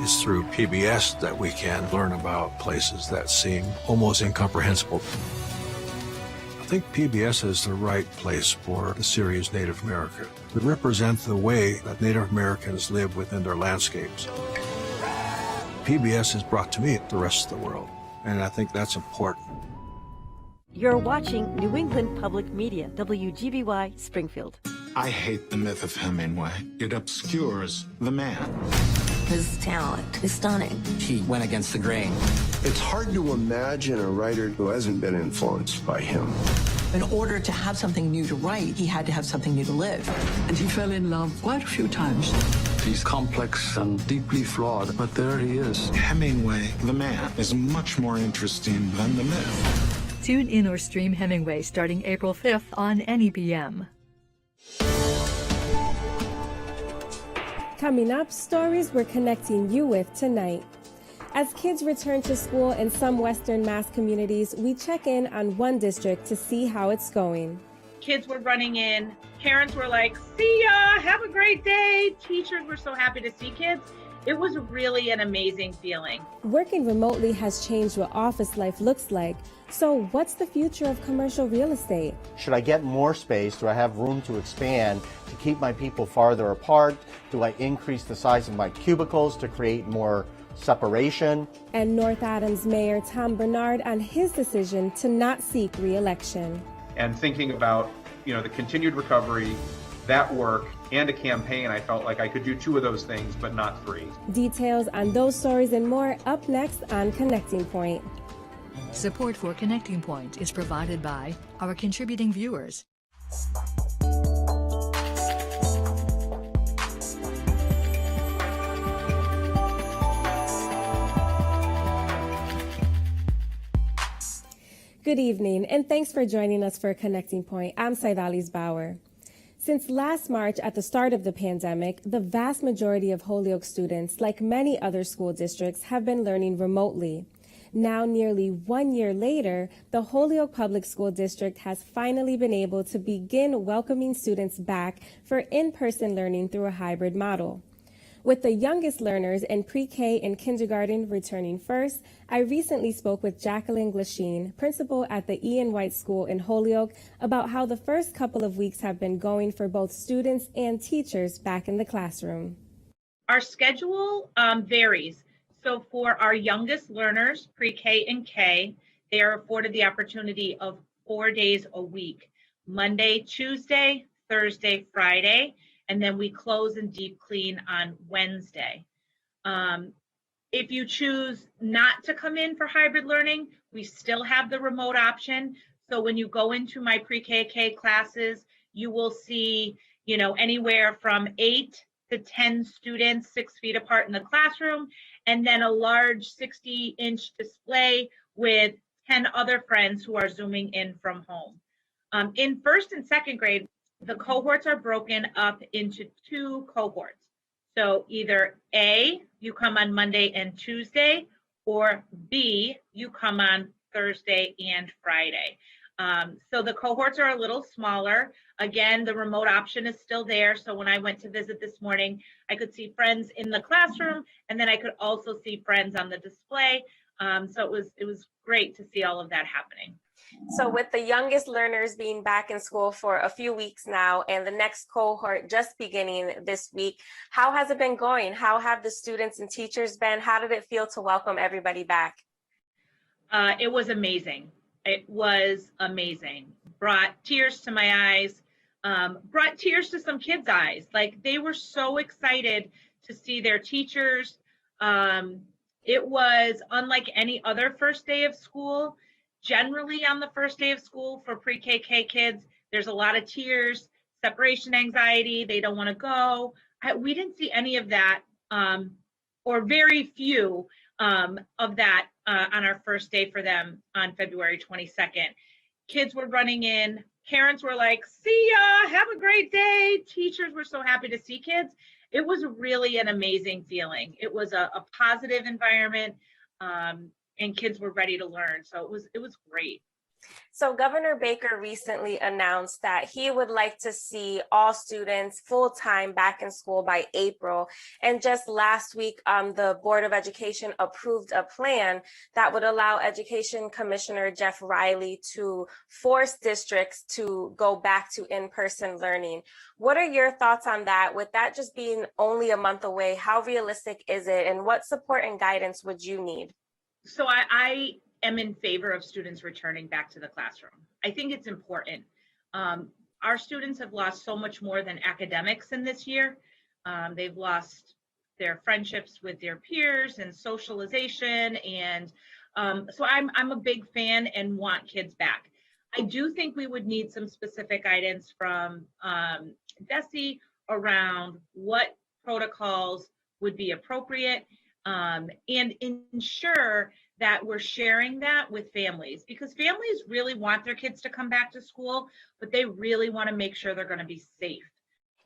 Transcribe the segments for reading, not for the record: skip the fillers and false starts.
It's through PBS that we can learn about places that seem almost incomprehensible. I think PBS is the right place for the series Native America. It represents the way that Native Americans live within their landscapes. PBS has brought to me the rest of the world, and I think that's important. You're watching New England Public Media, WGBY Springfield. I hate the myth of Hemingway. It obscures the man. His talent is stunning. He went against the grain. It's hard to imagine a writer who hasn't been influenced by him. In order to have something new to write, he had to have something new to live. And he fell in love quite a few times. He's complex and deeply flawed, but there he is. Hemingway, the man, is much more interesting than the myth. Tune in or stream Hemingway starting April 5th on NEBM. Coming up, stories we're connecting you with tonight. As kids return to school in some Western Mass communities, we check in on one district to see how it's going. Kids were running in. Parents were like, see ya, have a great day. Teachers were so happy to see kids. It was really an amazing feeling. Working remotely has changed what office life looks like. So what's the future of commercial real estate? Should I get more space? Do I have room to expand to keep my people farther apart? Do I increase the size of my cubicles to create more separation? And North Adams Mayor Tom Bernard on his decision to not seek re-election. And thinking about, the continued recovery, that work, and a campaign, I felt like I could do two of those things, but not three. Details on those stories and more up next on Connecting Point. Support for Connecting Point is provided by our contributing viewers. Good evening, and thanks for joining us for Connecting Point. I'm 𝗖𝗛𝗆𝗆. Since last March, at the start of the pandemic, the vast majority of Holyoke students, like many other school districts, have been learning remotely. Now, nearly 1 year later, the Holyoke Public School District has finally been able to begin welcoming students back for in-person learning through a hybrid model. With the youngest learners in pre-K and kindergarten returning first, I recently spoke with Jacqueline Glasheen, principal at the Ian White School in Holyoke, about how the first couple of weeks have been going for both students and teachers back in the classroom. Our schedule varies. So for our youngest learners, pre-K and K, they are afforded the opportunity of 4 days a week, Monday, Tuesday, Thursday, Friday, and then we close and deep clean on Wednesday. If you choose not to come in for hybrid learning, we still have the remote option. So when you go into my pre-K classes, you will see, anywhere from 8 to 10 students 6 feet apart in the classroom, and then a large 60-inch display with 10 other friends who are zooming in from home. In first and second grade, the cohorts are broken up into 2 cohorts. So either A, you come on Monday and Tuesday, or B, you come on Thursday and Friday. So the cohorts are a little smaller. Again, the remote option is still there. So when I went to visit this morning, I could see friends in the classroom, and then I could also see friends on the display. So it was great to see all of that happening. So with the youngest learners being back in school for a few weeks now and the next cohort just beginning this week, how has it been going? How have the students and teachers been? How did it feel to welcome everybody back? It was amazing. It was amazing. Brought tears to my eyes, brought tears to some kids' eyes. Like, they were so excited to see their teachers. It was unlike any other first day of school. Generally on the first day of school for pre-KK kids, there's a lot of tears, separation anxiety, they don't want to go. We didn't see any of that, or very few of that on our first day for them on February 22nd. Kids were running in, parents were like, see ya, have a great day. Teachers were so happy to see kids. It was really an amazing feeling. It was a positive environment. And kids were ready to learn. So it was great. So Governor Baker recently announced that he would like to see all students full-time back in school by April. And just last week, the Board of Education approved a plan that would allow Education Commissioner Jeff Riley to force districts to go back to in-person learning. What are your thoughts on that? With that just being only a month away, how realistic is it? And what support and guidance would you need? So I am in favor of students returning back to the classroom. I think it's important. Our students have lost so much more than academics in this year. They've lost their friendships with their peers and socialization. And so I'm a big fan and want kids back. I do think we would need some specific guidance from 𝗪𝗪 around what protocols would be appropriate and ensure that we're sharing that with families, because families really want their kids to come back to school, but they really want to make sure they're going to be safe.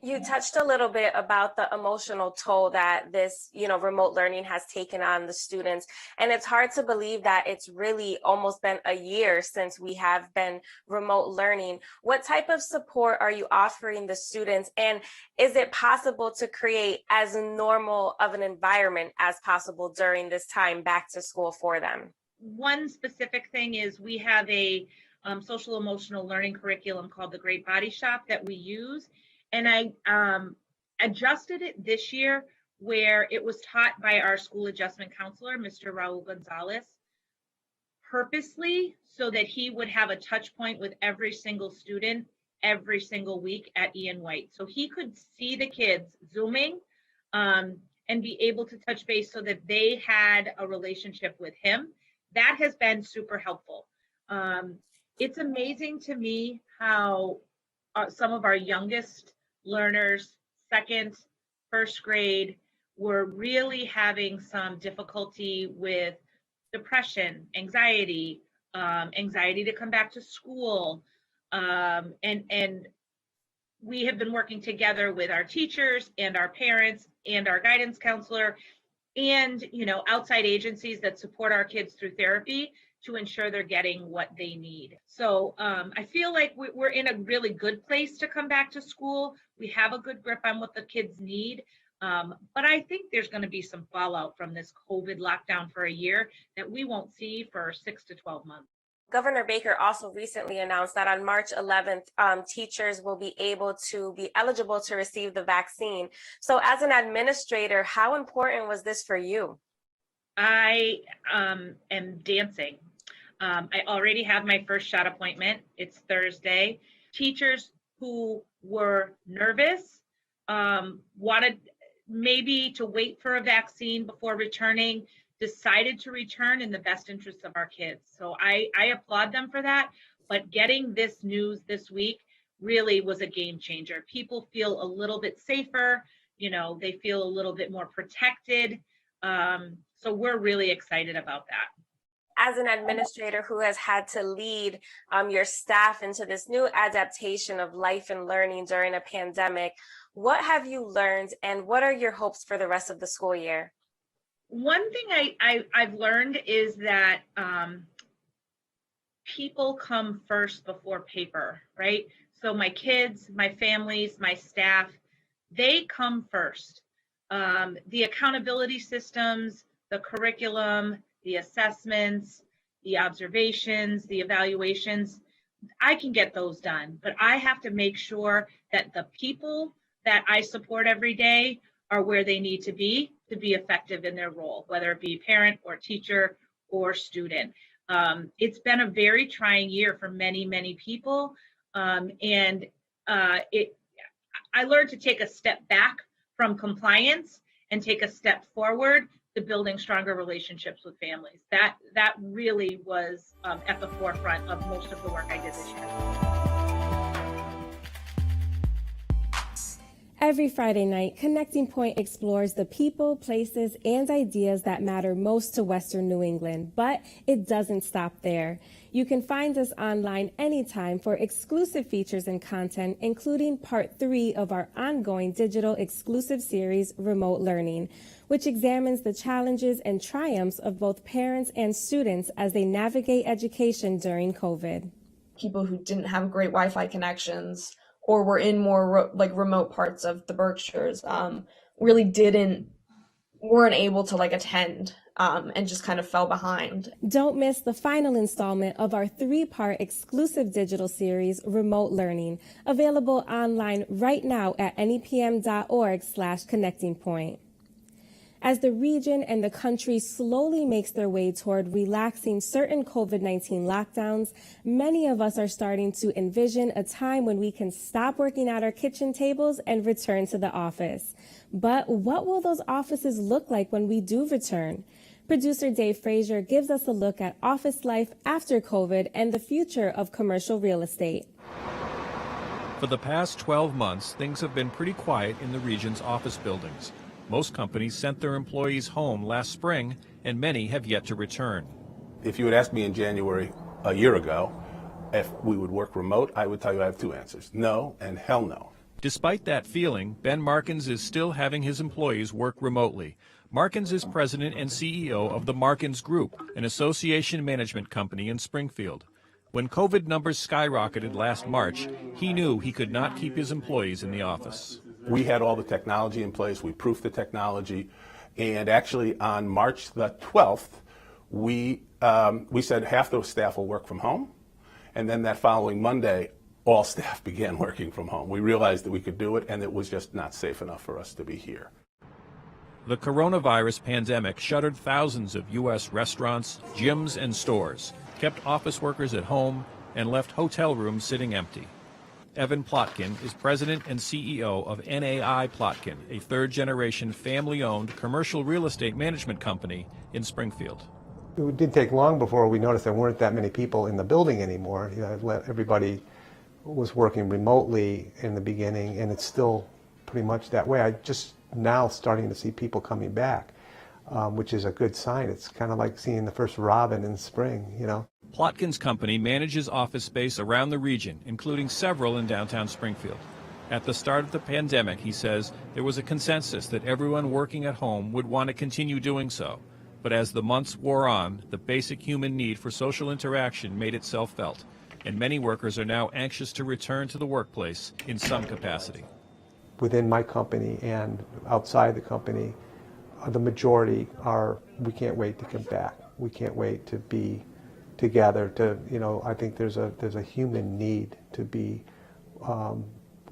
You touched a little bit about the emotional toll that this, remote learning has taken on the students. And it's hard to believe that it's really almost been a year since we have been remote learning. What type of support are you offering the students? And is it possible to create as normal of an environment as possible during this time back to school for them? One specific thing is we have a social emotional learning curriculum called the Great Body Shop that we use. And I adjusted it this year where it was taught by our school adjustment counselor, Mr. 𝗪𝗆𝗆𝗆𝗆𝗆𝗆, purposely so that he would have a touch point with every single student every single week at Ian White. So he could see the kids Zooming and be able to touch base so that they had a relationship with him. That has been super helpful. It's amazing to me how some of our youngest learners, second, first grade, were really having some difficulty with depression, anxiety, anxiety to come back to school. And we have been working together with our teachers and our parents and our guidance counselor and, outside agencies that support our kids through therapy to ensure they're getting what they need. So I feel like we're in a really good place to come back to school. We have a good grip on what the kids need. But I think there's going to be some fallout from this COVID lockdown for a year that we won't see for 6 to 12 months. Governor Baker also recently announced that on March 11th, teachers will be able to be eligible to receive the vaccine. So as an administrator, how important was this for you? I am dancing. I already have my first shot appointment. It's Thursday. Teachers who were nervous, wanted maybe to wait for a vaccine before returning, decided to return in the best interest of our kids. So I applaud them for that. But getting this news this week really was a game changer. People feel a little bit safer. They feel a little bit more protected. So we're really excited about that. As an administrator who has had to lead your staff into this new adaptation of life and learning during a pandemic, what have you learned and what are your hopes for the rest of the school year? One thing I've learned is that people come first before paper, right? So my kids, my families, my staff, they come first. The accountability systems, the curriculum, the assessments, the observations, the evaluations, I can get those done, but I have to make sure that the people that I support every day are where they need to be effective in their role, whether it be parent or teacher or student. It's been a very trying year for many, many people. I learned to take a step back from compliance and take a step forward to building stronger relationships with families. That really was at the forefront of most of the work I did this year. Every Friday night, Connecting Point explores the people, places, and ideas that matter most to Western New England, but it doesn't stop there. You can find us online anytime for exclusive features and content, including part 3 of our ongoing digital exclusive series, Remote Learning, which examines the challenges and triumphs of both parents and students as they navigate education during COVID. People who didn't have great Wi-Fi connections or were in more remote parts of the Berkshires, really weren't able to attend and just kind of fell behind. Don't miss the final installment of our 3-part exclusive digital series, Remote Learning, available online right now at nepm.org/connectingpoint. As the region and the country slowly makes their way toward relaxing certain COVID-19 lockdowns, many of us are starting to envision a time when we can stop working at our kitchen tables and return to the office. But what will those offices look like when we do return? Producer Dave Frazier gives us a look at office life after COVID and the future of commercial real estate. For the past 12 months, things have been pretty quiet in the region's office buildings. Most companies sent their employees home last spring, and many have yet to return. If you had asked me in January a year ago if we would work remote, I would tell you I have 2 answers: no and hell no. Despite that feeling, Ben Markins is still having his employees work remotely. Markins is president and CEO of the Markins Group, an association management company in Springfield. When COVID numbers skyrocketed last March, he knew he could not keep his employees in the office. We had all the technology in place. We proofed the technology. And actually on March the 12th, we said half the staff will work from home. And then that following Monday, all staff began working from home. We realized that we could do it, and it was just not safe enough for us to be here. The coronavirus pandemic shuttered thousands of U.S. restaurants, gyms, and stores, kept office workers at home, and left hotel rooms sitting empty. Evan Plotkin is president and CEO of NAI Plotkin, a third-generation family-owned commercial real estate management company in Springfield. It didn't take long before we noticed there weren't that many people in the building anymore. Everybody was working remotely in the beginning, and it's still pretty much that way. I just now starting to see people coming back, which is a good sign. It's kind of like seeing the first robin in spring, you know. Plotkin's company manages office space around the region, including several in downtown Springfield. At the start of the pandemic, he says, there was a consensus that everyone working at home would want to continue doing so. But as the months wore on, the basic human need for social interaction made itself felt, and many workers are now anxious to return to the workplace in some capacity. Within my company and outside the company, the majority are, we can't wait to come back. We can't wait to be together. I think there's a human need to be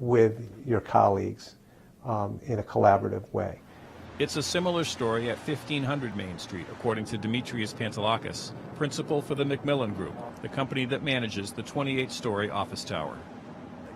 with your colleagues in a collaborative way. It's a similar story at 1500 Main Street, according to 𝗪𝗓𝗪s, principal for the Macmillan Group, the company that manages the 28-story office tower.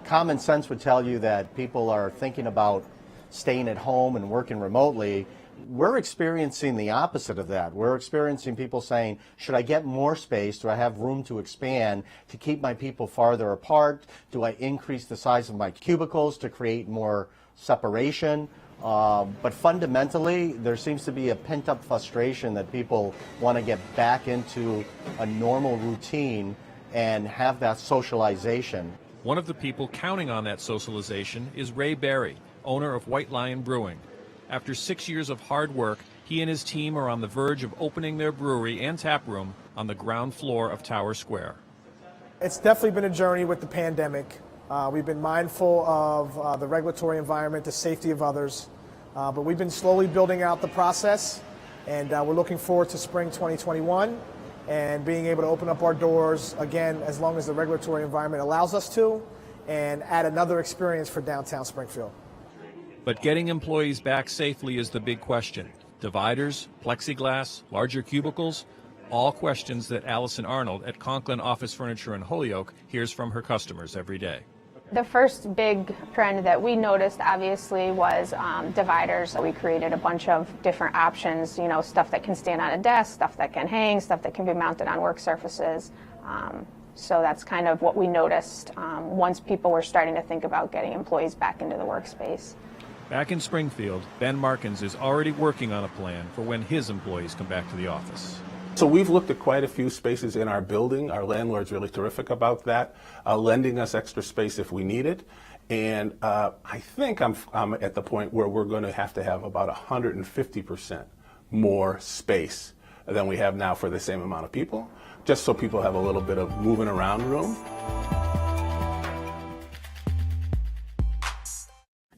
Common sense would tell you that people are thinking about staying at home and working remotely. We're experiencing the opposite of that. We're experiencing people saying, should I get more space? Do I have room to expand to keep my people farther apart? Do I increase the size of my cubicles to create more separation? But fundamentally, there seems to be a pent-up frustration that people want to get back into a normal routine and have that socialization. One of the people counting on that socialization is Ray Berry, owner of White Lion Brewing. After 6 years of hard work, he and his team are on the verge of opening their brewery and tap room on the ground floor of Tower Square. It's definitely been a journey with the pandemic. We've been mindful of the regulatory environment, the safety of others, but we've been slowly building out the process, and we're looking forward to spring 2021 and being able to open up our doors again as long as the regulatory environment allows us to, and add another experience for downtown Springfield. But getting employees back safely is the big question. Dividers, plexiglass, larger cubicles, all questions that Allison Arnold at Conklin Office Furniture in Holyoke hears from her customers every day. The first big trend that we noticed, obviously, was dividers. We created a bunch of different options, stuff that can stand on a desk, stuff that can hang, stuff that can be mounted on work surfaces. So that's kind of what we noticed once people were starting to think about getting employees back into the workspace. Back in Springfield, Ben Markins is already working on a plan for when his employees come back to the office. So we've looked at quite a few spaces in our building. Our landlord's really terrific about that, lending us extra space if we need it. And I think I'm at the point where we're going to have about 150% more space than we have now for the same amount of people, just so people have a little bit of moving around room.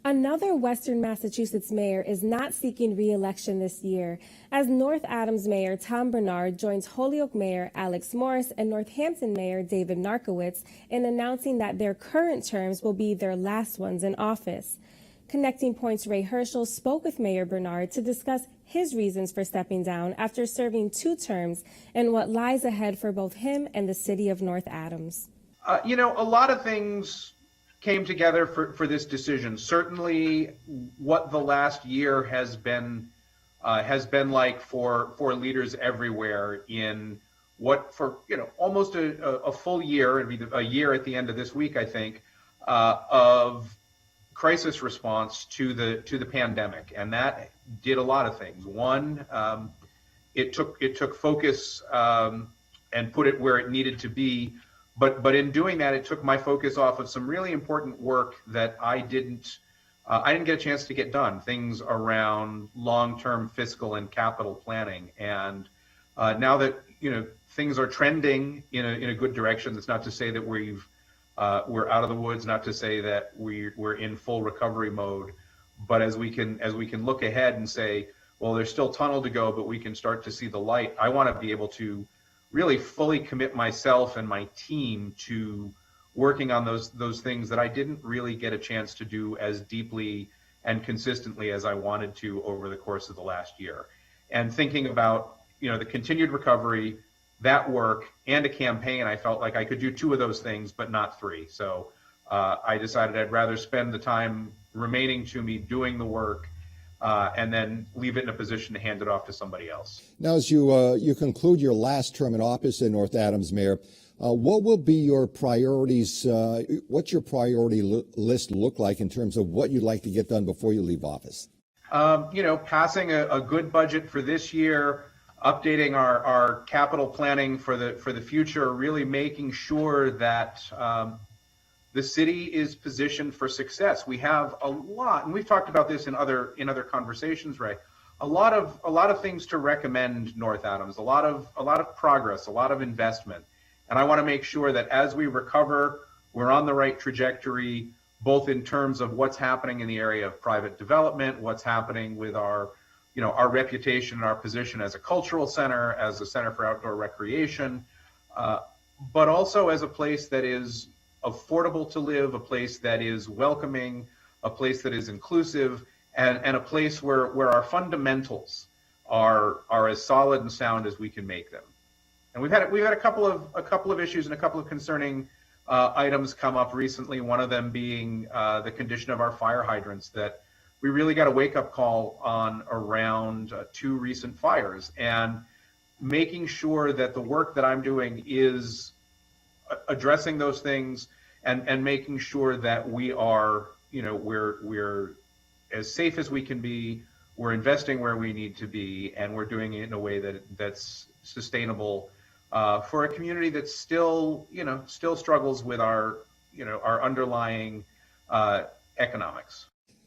Another Western Massachusetts mayor is not seeking re-election this year, as North Adams Mayor Tom Bernard joins Holyoke Mayor Alex Morris and Northampton Mayor David Narkowitz in announcing that their current terms will be their last ones in office. Connecting Point's Ray Hershel spoke with Mayor Bernard to discuss his reasons for stepping down after serving 2 terms and what lies ahead for both him and the city of North Adams. You know, a lot of things came together for this decision. Certainly what the last year has been like for leaders everywhere in what for, you know, almost a full year, it'd be a year at the end of this week, I think, of crisis response to the pandemic. And that did a lot of things. One, it took focus and put it where it needed to be. But in doing that, it took my focus off of some really important work that I didn't get a chance to get done. Things around long-term fiscal and capital planning. And now that, you know, things are trending in a good direction, that's not to say that we're out of the woods, not to say that we're in full recovery mode. But as we can look ahead and say, well, there's still tunnel to go, but we can start to see the light. I want to be able to really fully commit myself and my team to working on those things that I didn't really get a chance to do as deeply and consistently as I wanted to over the course of the last year. And thinking about, you know, the continued recovery, that work, and a campaign, I felt like I could do 2 of those things, but not 3. So I decided I'd rather spend the time remaining to me doing the work and then leave it in a position to hand it off to somebody else. Now, as you conclude your last term in office in North Adams, Mayor, what will be your priorities? What's your priority list look like in terms of what you'd like to get done before you leave office? You know, passing a good budget for this year, updating our capital planning for the future, really making sure that the city is positioned for success. We have a lot, and we've talked about this in other conversations, Ray. A lot of things to recommend North Adams. A lot of progress, a lot of investment, and I want to make sure that as we recover, we're on the right trajectory, both in terms of what's happening in the area of private development, what's happening with our reputation and our position as a cultural center, as a center for outdoor recreation, but also as a place that is affordable to live, a place that is welcoming, a place that is inclusive, and a place where our fundamentals are as solid and sound as we can make them. And we've had a couple of issues and a couple of concerning items come up recently. One of them being the condition of our fire hydrants that we really got a wake-up call on around 2 recent fires, and making sure that the work that I'm doing is addressing those things and making sure that we are, you know, we're as safe as we can be, we're investing where we need to be, and we're doing it in a way that's sustainable for a community that still struggles with our underlying economics.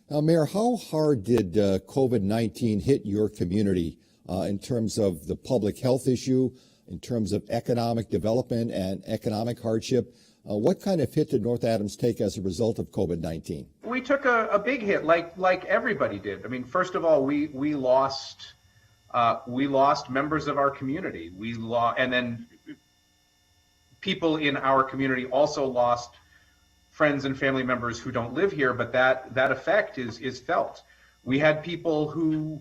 Now, Mayor, how hard did COVID-19 hit your community in terms of the public health issue, in terms of economic development and economic hardship? What kind of hit did North Adams take as a result of COVID-19? We took a big hit, like everybody did. I mean, first of all, we lost members of our community. And then people in our community also lost friends and family members who don't live here, but that effect is felt. We had people who,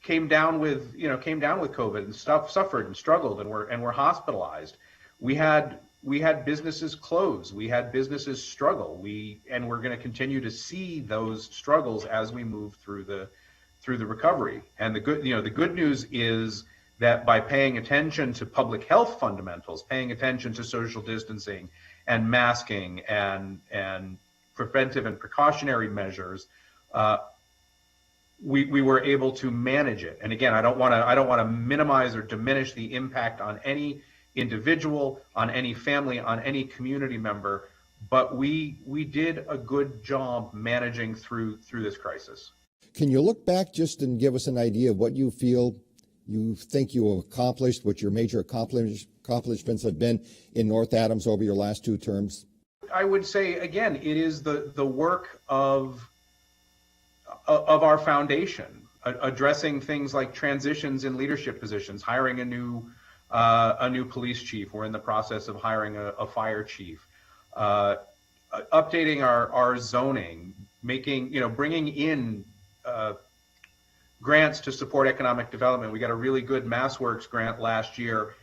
came down with COVID and suffered and struggled and were hospitalized. We had businesses close. We had businesses struggle. And we're going to continue to see those struggles as we move through the recovery. And the good news is that by paying attention to public health fundamentals, paying attention to social distancing and masking and preventive and precautionary measures, we were able to manage it. And again, I don't want to minimize or diminish the impact on any individual, on any family, on any community member, but we did a good job managing through this crisis. Can you look back just and give us an idea of what you think you have accomplished, what your major accomplishments have been in North Adams over your last 2 terms? I would say, again, it is the work of our foundation, addressing things like transitions in leadership positions, hiring a new police chief. We're in the process of hiring a fire chief, updating our zoning, bringing in grants to support economic development. We got a really good MassWorks grant last year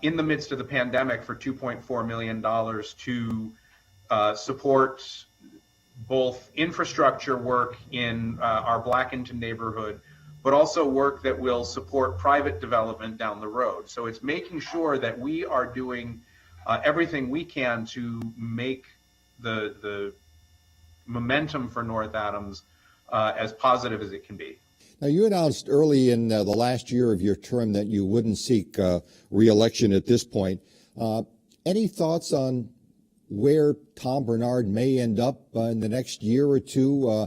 in the midst of the pandemic for $2.4 million to support both infrastructure work in our Blackington neighborhood, but also work that will support private development down the road. So it's making sure that we are doing everything we can to make the momentum for North Adams as positive as it can be. Now, you announced early in the last year of your term that you wouldn't seek re-election at this point. Any thoughts on where Tom Bernard may end up in the next year or two?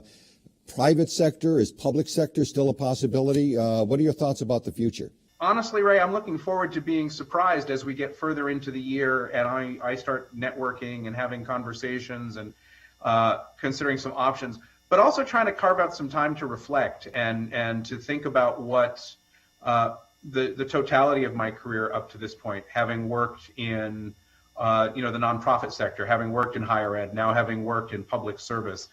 Private sector, is public sector still a possibility? What are your thoughts about the future? Honestly, Ray, I'm looking forward to being surprised as we get further into the year and I start networking and having conversations and considering some options, but also trying to carve out some time to reflect and to think about what the totality of my career up to this point, having worked in the nonprofit sector, having worked in higher ed, now having worked in public service.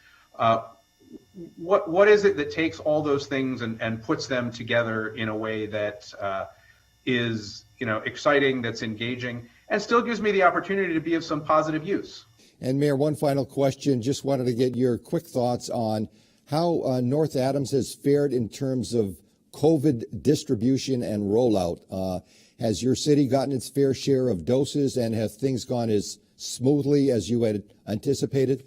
What is it that takes all those things and puts them together in a way that is exciting, that's engaging, and still gives me the opportunity to be of some positive use? And Mayor, one final question. Just wanted to get your quick thoughts on how North Adams has fared in terms of COVID distribution and rollout. Has your city gotten its fair share of doses, and have things gone as smoothly as you had anticipated?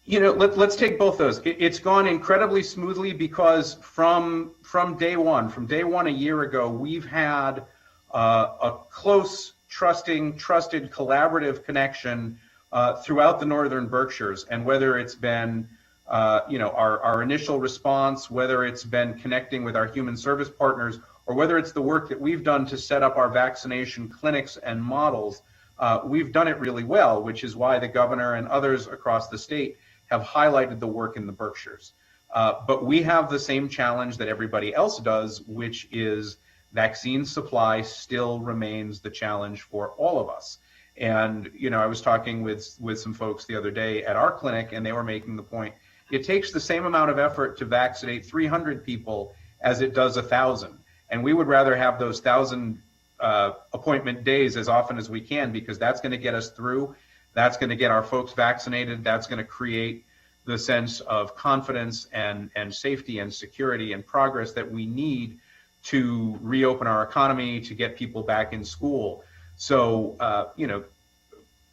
Let's take both those. It's gone incredibly smoothly because from day one a year ago, we've had a close, trusted, collaborative connection throughout the Northern Berkshires. And whether it's been our initial response, whether it's been connecting with our human service partners, or whether it's the work that we've done to set up our vaccination clinics and models, we've done it really well, which is why the governor and others across the state have highlighted the work in the Berkshires. But we have the same challenge that everybody else does, which is vaccine supply still remains the challenge for all of us. And, I was talking with some folks the other day at our clinic, and they were making the point, it takes the same amount of effort to vaccinate 300 people as it does 1,000. And we would rather have those 1,000 appointment days as often as we can, because that's going to get us through. That's going to get our folks vaccinated. That's going to create the sense of confidence and safety and security and progress that we need to reopen our economy, to get people back in school. So,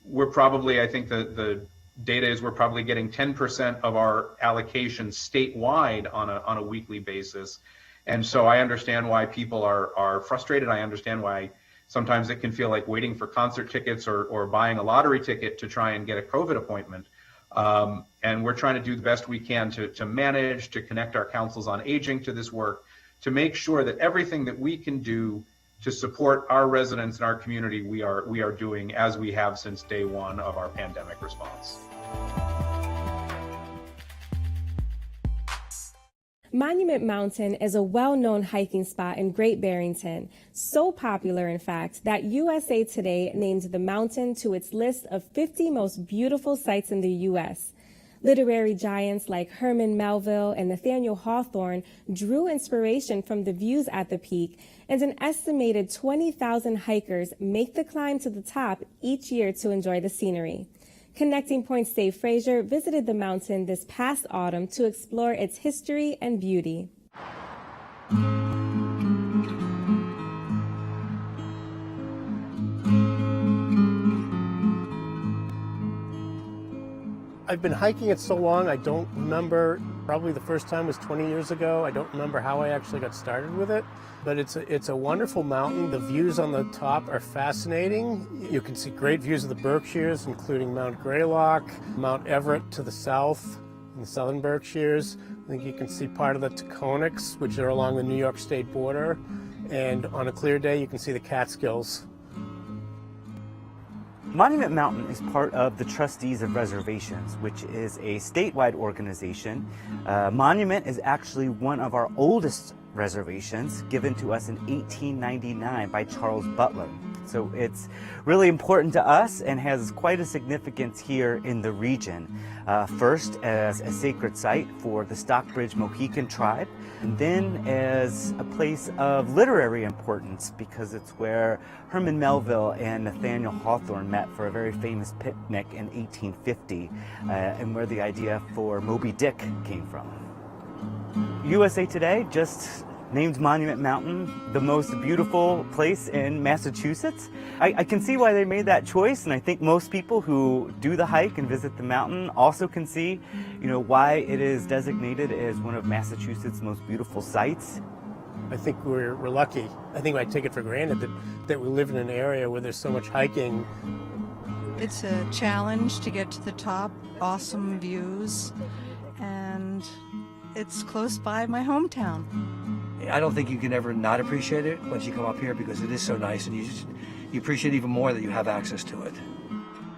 we're probably, I think the data is we're probably getting 10% of our allocation statewide on a weekly basis. And so I understand why people are frustrated. I understand why sometimes it can feel like waiting for concert tickets or buying a lottery ticket to try and get a COVID appointment. And we're trying to do the best we can to manage, to connect our councils on aging to this work, to make sure that everything that we can do to support our residents and our community, we are doing as we have since day one of our pandemic response. Monument Mountain is a well-known hiking spot in Great Barrington, so popular, in fact, that USA Today named the mountain to its list of 50 most beautiful sites in the U.S. Literary giants like Herman Melville and Nathaniel Hawthorne drew inspiration from the views at the peak, and an estimated 20,000 hikers make the climb to the top each year to enjoy the scenery. Connecting Point's Dave Frazier visited the mountain this past autumn to explore its history and beauty. I've been hiking it so long, I don't remember. Probably the first time was 20 years ago. I don't remember how I actually got started with it. But it's a wonderful mountain. The views on the top are fascinating. You can see great views of the Berkshires, including Mount Greylock, Mount Everett to the south, in the southern Berkshires. I think you can see part of the Taconics, which are along the New York State border. And on a clear day, you can see the Catskills. Monument Mountain is part of the Trustees of Reservations, which is a statewide organization. Monument is actually one of our oldest reservations, given to us in 1899 by Charles Butler. So it's really important to us and has quite a significance here in the region. First as a sacred site for the Stockbridge Mohican tribe, and then as a place of literary importance because it's where Herman Melville and Nathaniel Hawthorne met for a very famous picnic in 1850, and where the idea for Moby Dick came from. USA Today just named Monument Mountain the most beautiful place in Massachusetts. I can see why they made that choice, and I think most people who do the hike and visit the mountain also can see, why it is designated as one of Massachusetts' most beautiful sites. I think we're lucky. I think I take it for granted that we live in an area where there's so much hiking. It's a challenge to get to the top, awesome views, and it's close by my hometown. I don't think you can ever not appreciate it once you come up here because it is so nice, and you appreciate even more that you have access to it.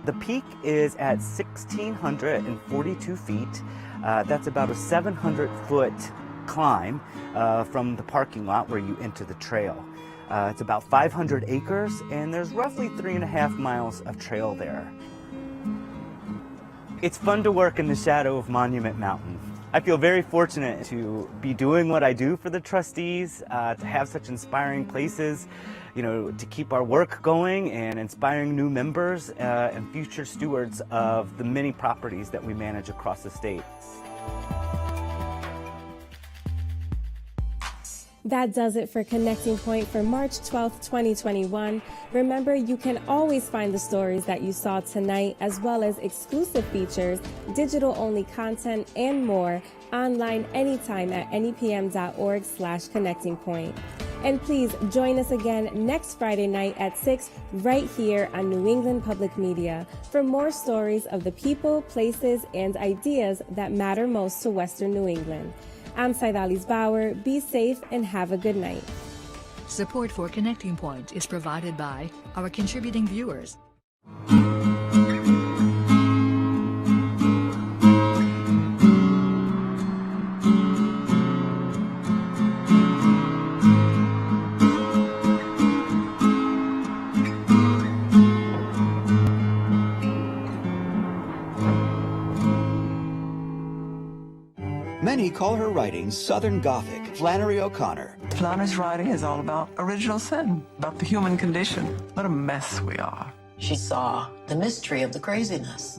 The peak is at 1,642 feet. That's about a 700-foot climb from the parking lot where you enter the trail. It's about 500 acres, and there's roughly 3.5 miles of trail there. It's fun to work in the shadow of Monument Mountain. I feel very fortunate to be doing what I do for the trustees, to have such inspiring places, to keep our work going and inspiring new members and future stewards of the many properties that we manage across the state. That does it for Connecting Point for March 12th, 2021. Remember, you can always find the stories that you saw tonight, as well as exclusive features, digital-only content, and more online anytime at nepm.org/connectingpoint. And please join us again next Friday night at 6 right here on New England Public Media for more stories of the people, places, and ideas that matter most to Western New England. I'm 𝗖𝗛𝗆𝗆. Be safe and have a good night. Support for Connecting Point is provided by our contributing viewers. Many call her writing Southern Gothic. Flannery O'Connor. Flannery's writing is all about original sin, about the human condition. What a mess we are. She saw the mystery of the craziness.